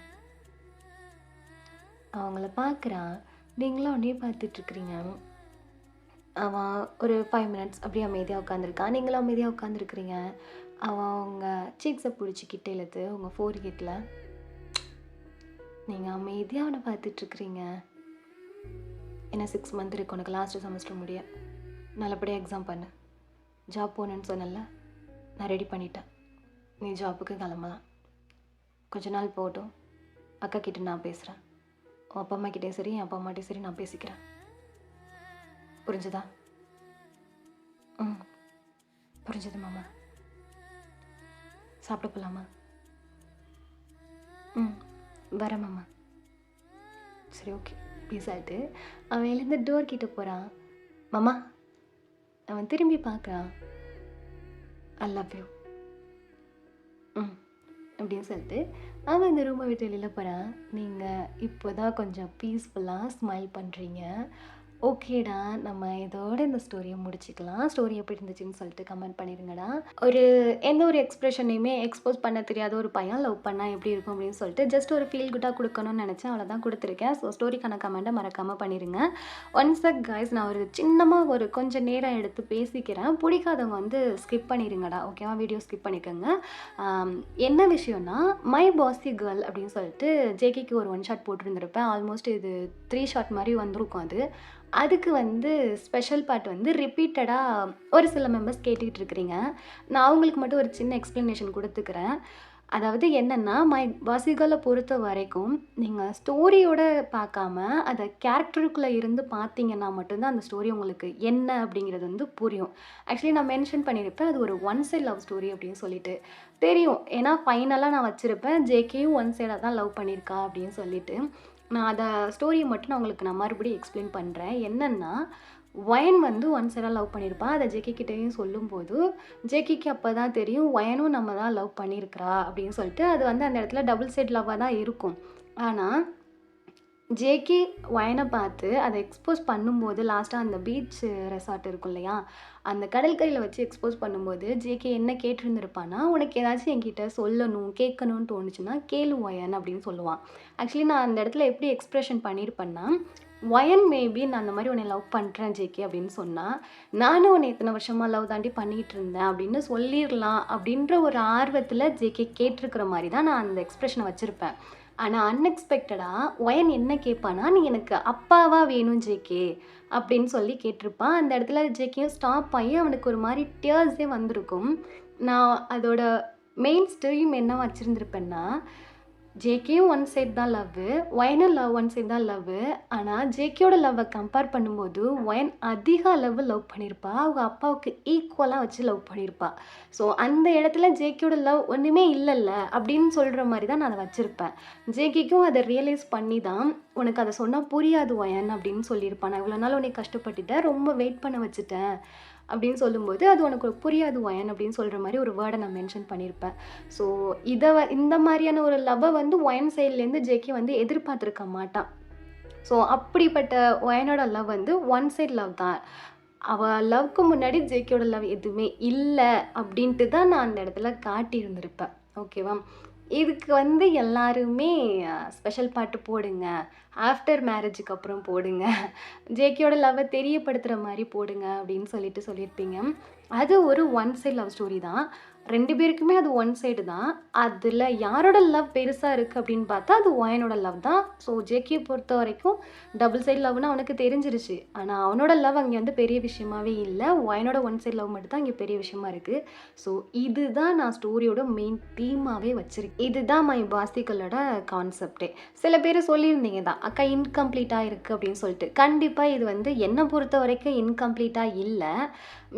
அவங்கள பார்க்குறான், நீங்களும் அப்படியே பார்த்துட்ருக்குறீங்க. அவன் ஒரு 5 மினிட்ஸ் அப்படியே அமைதியாக உட்காந்துருக்கான், நீங்களும் அமைதியாக உட்காந்துருக்குறீங்க. அவன் அவங்க சீக்ஸை பிடிச்சிக்கிட்டே இழுத்து உங்கள் ஃபோர்ஹெட்டில் நீங்கள் அமைதியாக அவனை பார்த்துட்ருக்குறீங்க. ஏன்னா 6 மந்த் இருக்கு உனக்கு லாஸ்ட்டு செமஸ்டர் முடிய. நல்லபடியாக எக்ஸாம் பண்ணு. ஜாப் போகணுன்னு சொன்னல, நான் ரெடி பண்ணிட்டேன். நீ ஜாப்புக்கு கிளம்பலாம். கொஞ்ச நாள் போகட்டும். அக்கா கிட்ட நான் பேசுகிறேன். உன் அப்பா அம்மா கிட்டே சரி, என் அப்பா அம்மாட்டையும் சரி நான் பேசிக்கிறேன். புரிஞ்சுதா? புரிஞ்சுது மாமா. சாப்பிட போகலாமா? வரேன் மாமா. சரி, ஓகே. பேசாட்டு அவன் எழுந்து டோர் கிட்ட போகிறான். மாமா, அவன் திரும்பி பார்க்குறான். ஐ லவ் யூ அப்படின்னு சொல்லிட்டு அவன் இந்த ரூமை விட்டு வெளியில் போகிறான். நீங்கள் இப்போ தான் கொஞ்சம் பீஸ்ஃபுல்லாக ஸ்மைல் பண்ணுறீங்க. ஓகேடா, நம்ம இதோட இந்த ஸ்டோரியை முடிச்சுக்கலாம். ஸ்டோரி எப்படி இருந்துச்சுன்னு சொல்லிட்டு கமெண்ட் பண்ணிடுங்கடா. எந்த ஒரு எக்ஸ்ப்ரெஷனையுமே எக்ஸ்போஸ் பண்ண தெரியாத ஒரு பையன் லவ் பண்ணால் எப்படி இருக்கும் அப்படின்னு சொல்லிட்டு ஜஸ்ட் ஒரு ஃபீல் குட்டாக கொடுக்கணும்னு நினச்சேன். அவ்வளோதான் கொடுத்துருக்கேன். ஸோ ஸ்டோரிக்கான கமெண்ட்டை மறக்காமல் பண்ணிடுங்க. ஒன்ஸ் கைஸ், நான் ஒரு கொஞ்சம் நேரம் எடுத்து பேசிக்கிறேன். பிடிக்காதவங்க வந்து ஸ்கிப் பண்ணிடுங்கடா. ஓகேவா? வீடியோ ஸ்கிப் பண்ணிக்கோங்க. என்ன விஷயம்னா, மை பாஸி கேர்ள் அப்படின்னு சொல்லிட்டு ஜேகேக்கு ஒரு 1 ஷாட் போட்டிருந்துருப்பேன். ஆல்மோஸ்ட் இது 3 ஷாட் மாதிரி வந்திருக்கும். அதுக்கு வந்து ஸ்பெஷல் பார்ட் வந்து ரிப்பீட்டடாக ஒரு சில மெம்பர்ஸ் கேட்டுக்கிட்டு இருக்கிறீங்க. நான் அவங்களுக்கு மட்டும் ஒரு சின்ன எக்ஸ்ப்ளனேஷன் கொடுத்துக்கிறேன். அதாவது என்னென்னா, மை வாசிகளை பொறுத்த வரைக்கும் நீங்கள் ஸ்டோரியோட பார்க்காம அதை கேரக்டருக்குள்ளே இருந்து பார்த்தீங்கன்னா மட்டும்தான் அந்த ஸ்டோரி உங்களுக்கு என்ன அப்படிங்கிறது வந்து புரியும். ஆக்சுவலி நான் மென்ஷன் பண்ணியிருப்பேன், அது ஒரு 1 சைட் லவ் ஸ்டோரி அப்படின்னு சொல்லிட்டு. தெரியும், ஏன்னா ஃபைனலாக நான் வச்சுருப்பேன் ஜேகேயும் 1 சைடாக தான் லவ் பண்ணியிருக்கா அப்படின்னு சொல்லிட்டு. நான் அதை ஸ்டோரியை மட்டும் நான் உங்களுக்கு மறுபடியும் எக்ஸ்பிளைன் பண்ணுறேன். என்னென்னா, வயன் வந்து 1 சைடாக லவ் பண்ணியிருப்பான். அதை ஜேகே கிட்டேயும் சொல்லும்போது ஜேகேக்கு அப்போ தான் தெரியும் வயனும் நம்ம தான் லவ் பண்ணியிருக்கிறா அப்படின்னு சொல்லிட்டு. அது வந்து அந்த இடத்துல டபுள் சைட் லவ்வாக தான் இருக்கும். ஆனால் ஜேகே வயனை பார்த்து அதை எக்ஸ்போஸ் பண்ணும்போது லாஸ்ட்டாக அந்த பீச் ரெசார்ட் இருக்கும் இல்லையா, அந்த கடற்கரையில் வச்சு எக்ஸ்போஸ் பண்ணும்போது ஜேகே என்ன கேட்டிருந்துருப்பான்னா, உனக்கு ஏதாச்சும் என்கிட்ட சொல்லணும் கேட்கணும்னு தோணுச்சுன்னா கேளு வயன் அப்படின்னு சொல்லுவான். ஆக்சுவலி நான் அந்த இடத்துல எப்படி எக்ஸ்ப்ரெஷன் பண்ணியிருப்பேன்னா, ஒயன் மேபி நான் அந்த மாதிரி உன்னை லவ் பண்ணுறேன் ஜேகே அப்படின்னு சொன்னால், நானும் உன்னை இத்தனை வருஷமாக லவ் தாண்டி பண்ணிகிட்டு இருந்தேன் அப்படின்னு சொல்லிடலாம் அப்படின்ற ஒரு ஆர்வத்தில் ஜேகே கேட்டிருக்கிற மாதிரி தான் நான் அந்த எக்ஸ்ப்ரெஷனை வச்சுருப்பேன். ஆனால் அன்எக்ஸ்பெக்டடாக ஒயன் என்ன கேட்பானா, நீ எனக்கு அப்பாவா வேணும் ஜேகே அப்படின்னு சொல்லி கேட்டிருப்பான். அந்த இடத்துல ஜேகேயும் ஸ்டாப் ஆகி அவனுக்கு ஒரு மாதிரி டியர்ஸே வந்திருக்கும். நான் அதோட மெயின் ஸ்ட்ரீம் என்ன வச்சுருந்துருப்பேன்னா, ஜேகேயும் ஒன் சைட் தான் லவ்வு, ஒயனும் ஒன் சைட் தான் லவ்வு. ஆனால் ஜேகேயோட லவ்வை கம்பேர் பண்ணும்போது ஒயன் அதிக அளவு லவ் பண்ணியிருப்பா. அவங்க அப்பாவுக்கு ஈக்குவலாக வச்சு லவ் பண்ணியிருப்பா. ஸோ அந்த இடத்துல ஜேகேயோட லவ் ஒன்றுமே இல்லைல்ல அப்படின்னு சொல்கிற மாதிரி தான் நான் அதை வச்சுருப்பேன். ஜேகேக்கும் அதை ரியலைஸ் பண்ணி தான், உனக்கு அதை சொன்னால் புரியாது ஒயன் அப்படின்னு சொல்லியிருப்பான். நான் இவ்வளோ நாள் உன்னை கஷ்டப்பட்டுட்டேன், ரொம்ப வெயிட் பண்ண வச்சுட்டேன் அப்படின்னு சொல்லும்போது, அது உனக்கு புரியாது ஒயன் அப்படின்னு சொல்கிற மாதிரி ஒரு வேர்டை நான் மென்ஷன் பண்ணியிருப்பேன். ஸோ இந்த மாதிரியான ஒரு லவ்வை வந்து ஒயன் சைட்லேருந்து ஜேகே வந்து எதிர்பார்த்துருக்க மாட்டான். ஸோ அப்படிப்பட்ட ஒயனோட லவ் வந்து ஒன் சைட் லவ் தான். அவள் லவ்க்கு முன்னாடி ஜேகேயோட லவ் எதுவுமே இல்லை அப்படின்ட்டு தான் நான் அந்த இடத்துல காட்டியிருந்திருப்பேன். ஓகேவா? இதுக்கு வந்து எல்லாருமே ஸ்பெஷல் பாட்டு போடுங்க, ஆஃப்டர் மேரேஜுக்கு அப்புறம் போடுங்க, ஜேகேயோட லவ்வை தெரியப்படுத்துகிற மாதிரி போடுங்க அப்படின்னு சொல்லியிருப்பீங்க. அது ஒரு ஒன் சைட் லவ் ஸ்டோரி தான். 2 பேருக்குமே அது ஒன் சைடு தான். அதில் யாரோட லவ் பெருசாக இருக்குது அப்படின்னு பார்த்தா அது ஒயனோட லவ் தான். ஸோ ஜேகே பொறுத்த வரைக்கும் டபுள் சைட் லவ்னு அவனுக்கு தெரிஞ்சிருச்சு. ஆனால் அவனோட லவ் அங்கே வந்து பெரிய விஷயமாவே இல்லை. ஒயனோட ஒன் சைட் லவ் மட்டும் தான் இங்கே பெரிய விஷயமா இருக்குது. ஸோ இதுதான் நான் ஸ்டோரியோட மெயின் தீமாகவே வச்சுருக்கேன். இதுதான் மை பாசிகளோட கான்செப்டே. சில பேர் சொல்லியிருந்தீங்க தான், அக்கா இன்கம்ப்ளீட்டாக இருக்குது அப்படின்னு சொல்லிட்டு. கண்டிப்பாக இது வந்து என்னை பொறுத்த வரைக்கும் இன்கம்ப்ளீட்டாக இல்லை.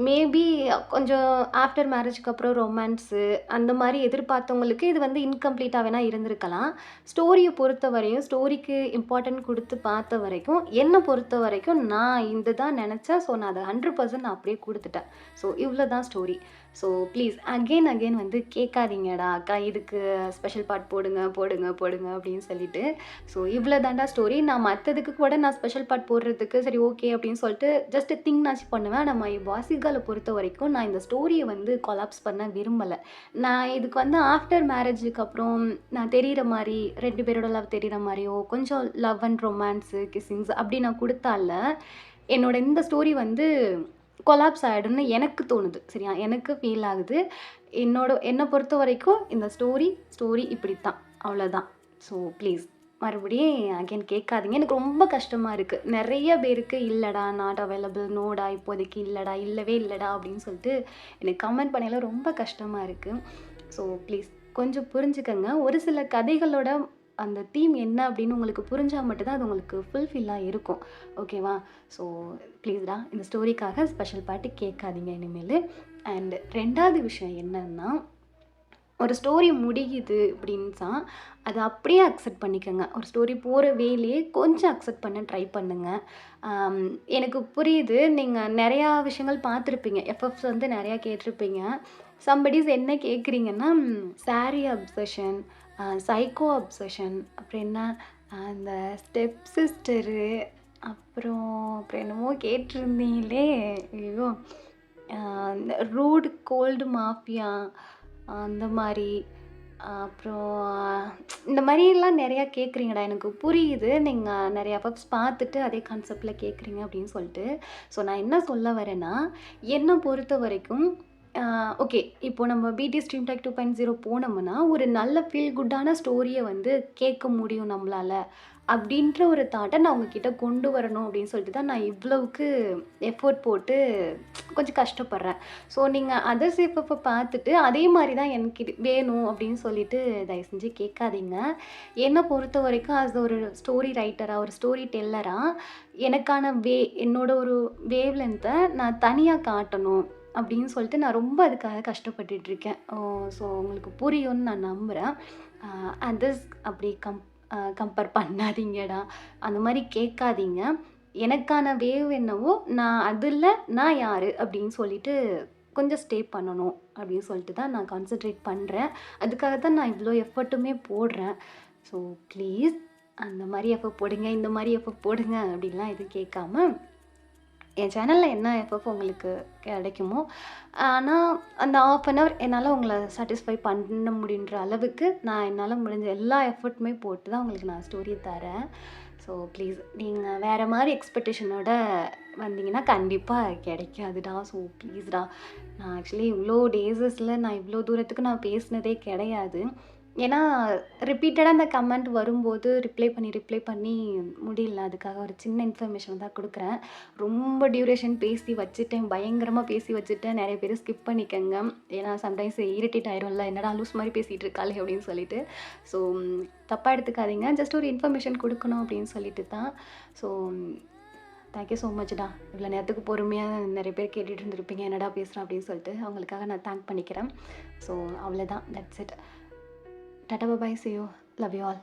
மேபி கொஞ்சம் ஆஃப்டர் மேரேஜுக்கு அப்புறம் ரொமான்ஸு அந்த மாதிரி எதிர்பார்த்தவங்களுக்கு இது வந்து இன்கம்ப்ளீட்டாக வேணால் இருந்திருக்கலாம். ஸ்டோரியை பொறுத்த வரையும், ஸ்டோரிக்கு இம்பார்ட்டன்ட் கொடுத்து பார்த்த வரைக்கும், என்னை பொறுத்த வரைக்கும் நான் இது தான் நினச்சேன். ஸோ நான் அதை 100% நான் அப்படியே கொடுத்துட்டேன். ஸோ இவ்வளோ தான் ஸ்டோரி. ஸோ ப்ளீஸ் அகெயின் வந்து கேட்காதீங்கடா, அக்கா இதுக்கு ஸ்பெஷல் பார்ட் போடுங்க போடுங்க போடுங்க அப்படின்னு சொல்லிட்டு. ஸோ இவ்வளோ தாண்டா ஸ்டோரி. நான் மற்றதுக்கு கூட நான் ஸ்பெஷல் பார்ட் போடுறதுக்கு சரி ஓகே அப்படின்னு சொல்லிட்டு ஜஸ்ட் திங்னாச்சு பண்ணுவேன். நம்ம பாசிகளை பொறுத்த வரைக்கும் நான் இந்த ஸ்டோரியை வந்து கொலாப்ஸ் பண்ண விரும்பலை. நான் இதுக்கு வந்து ஆஃப்டர் மேரேஜுக்கு அப்புறம் நான் தெரிகிற மாதிரி 2 பேரோட லவ் தெரிகிற மாதிரியோ கொஞ்சம் லவ் அண்ட் ரொமான்ஸு கிஸ்ஸிங்ஸ் அப்படி நான் கொடுத்தால என்னோட இந்த ஸ்டோரி வந்து கொலாப்ஸ் ஆகிடும்னு எனக்கு தோணுது. சரியா? எனக்கு ஃபீல் ஆகுது. என்னை பொறுத்த வரைக்கும் இந்த ஸ்டோரி இப்படி தான், அவ்வளோதான். ஸோ ப்ளீஸ் மறுபடியும் அகெயின் கேட்காதீங்க. எனக்கு ரொம்ப கஷ்டமாக இருக்குது. நிறைய பேருக்கு இல்லைடா, நாட் அவைலபிள், நோடா, இப்போதைக்கு இல்லைடா, இல்லவே இல்லைடா அப்படின்னு சொல்லிட்டு எனக்கு கமெண்ட் பண்ணையில ரொம்ப கஷ்டமாக இருக்குது. ஸோ ப்ளீஸ் கொஞ்சம் புரிஞ்சுக்கங்க. ஒரு சில கதைகளோட அந்த தீம் என்ன அப்படின்னு உங்களுக்கு புரிஞ்சால் மட்டும்தான் அது உங்களுக்கு ஃபுல்ஃபில்லாக இருக்கும். ஓகேவா? ஸோ ப்ளீஸ்டா இந்த ஸ்டோரிக்காக ஸ்பெஷல் பாட்டு கேட்காதீங்க இனிமேல். அண்ட் 2வது விஷயம் என்னன்னா, ஒரு ஸ்டோரி முடியுது அப்படின்ஸா அதை அப்படியே அக்செப்ட் பண்ணிக்கோங்க. ஒரு ஸ்டோரி போகிற வேலையே கொஞ்சம் அக்செப்ட் பண்ண ட்ரை பண்ணுங்கள். எனக்கு புரியுது, நீங்கள் நிறையா விஷயங்கள் பார்த்துருப்பீங்க, எஃப்எஃப்ஸ் வந்து நிறையா கேட்டிருப்பீங்க. சம்படிஸ் என்ன கேட்குறீங்கன்னா, சாரி அப்சஷன், சைக்கோ அப்சஷன், அப்புறம் என்ன அந்த ஸ்டெப் சிஸ்டரு, அப்புறம் என்னமோ கேட்டிருந்தீங்களே, ஐயோ, இந்த ரூட் கோல்டு மாஃபியா அந்த மாதிரி, அப்புறம் இந்த மாதிரிலாம் நிறையா கேட்குறீங்கடா. எனக்கு புரியுது, நீங்கள் நிறையா எஃப்எஃப்ஸ் பார்த்துட்டு அதே கான்செப்டில் கேட்குறீங்க அப்படின்னு சொல்லிட்டு. ஸோ நான் என்ன சொல்ல வரேன்னா, என்னை பொறுத்த வரைக்கும் ஓகே, இப்போ நம்ம பிடி ஸ்ட்ரீம் டெக் 2.0 போனோம்னா ஒரு நல்ல ஃபீல் குட்டான ஸ்டோரியை வந்து கேட்க முடியும் நம்மளால் அப்படின்ற ஒரு தாட்டை நான் உங்ககிட்ட கொண்டு வரணும் அப்படின்னு சொல்லிட்டு தான் நான் இவ்வளவுக்கு எஃபோர்ட் போட்டு கொஞ்சம் கஷ்டப்படுறேன். ஸோ நீங்கள் அதர்ஸ் எஃப்எஃப்பை பார்த்துட்டு அதே மாதிரி தான் எனக்கு இது வேணும் அப்படின்னு சொல்லிட்டு தயவு செஞ்சு கேட்காதீங்க. என்னை பொறுத்த வரைக்கும் அது ஒரு ஸ்டோரி ரைட்டராக, ஒரு ஸ்டோரி டெல்லராக எனக்கான என்னோட ஒரு வேவ் லென்த்தை நான் தனியாக காட்டணும் அப்படின்னு சொல்லிட்டு நான் ரொம்ப அதுக்காக கஷ்டப்பட்டுட்ருக்கேன். ஸோ உங்களுக்கு புரியும்னு நான் நம்புகிறேன். அதர்ஸ் அப்படி கம்பேர் பண்ணாதீங்கடா, அந்த மாதிரி கேட்காதீங்க. எனக்கான வேவ் என்னவோ நான் யார் அப்படின்னு சொல்லிட்டு கொஞ்சம் ஸ்டே பண்ணணும் அப்படின்னு சொல்லிட்டு தான் நான் கான்சன்ட்ரேட் பண்ணுறேன். அதுக்காக தான் நான் இவ்வளோ எஃபர்ட்டுமே போடுறேன். ஸோ ப்ளீஸ் அந்த மாதிரி எஃபர்ட் போடுங்க, இந்த மாதிரி எஃபர்ட் போடுங்க அப்படின்லாம் எதுவும் கேட்காம என் சேனலில் என்ன எஃப்எஃப் உங்களுக்கு கிடைக்குமோ, ஆனால் அந்த 1/2 ஹவர் என்னால் உங்கள சாட்டிஸ்ஃபை பண்ண முடியுன்ற அளவுக்கு நான் என்னால் முடிஞ்ச எல்லா எஃபர்ட்டுமே போட்டு தான் உங்களுக்கு நான் ஸ்டோரி தரேன். ஸோ ப்ளீஸ் நீங்கள் வேறு மாதிரி எக்ஸ்பெக்டேஷனோட வந்தீங்கன்னா கண்டிப்பாக கிடைக்காதுடா. ஸோ ப்ளீஸ்டா. நான் ஆக்சுவலி இவ்வளோ டேஸஸில் நான் இவ்வளோ தூரத்துக்கு நான் பேசினதே கிடையாது. ஏன்னா ரிப்பீட்டடாக அந்த கமெண்ட் வரும்போது ரிப்ளை பண்ணி முடியல. அதுக்காக ஒரு சின்ன இன்ஃபர்மேஷன் தான் குடுக்குறேன். ரொம்ப டியூரேஷன் பேசி வச்சுட்டேன். பயங்கரமா பேசி வச்சுட்டேன். நெறைய பேர் ஸ்கிப் பண்ணிக்கங்க. ஏன்னா சம்டைம்ஸ் இரிட்டேட் ஆயிரும்ல. என்னடா லூஸ் மாரி பேசிட்டு இருக்காளே அப்படின்னு சொல்லிட்டு. ஸோ தப்பா எடுத்துக்காதீங்க. ஜஸ்ட் ஒரு இன்ஃபர்மேஷன் குடுக்கணும் அப்படின்னு சொல்லிட்டு தான். ஸோ தேங்க் யூ ஸோ மச்டா. இவ்வளோ நேரத்துக்கு பொறுமையா நெறைய பேர் கேட்டுட்டு இருந்திருப்பீங்க. என்னடா பேசுறா அப்படின்னு சொல்லிட்டு. அவங்களுக்காக நான் தேங்க் பண்ணிக்கிறேன். ஸோ அவ்வளோதான். That's it. Tata bye. Sea you. Love you all.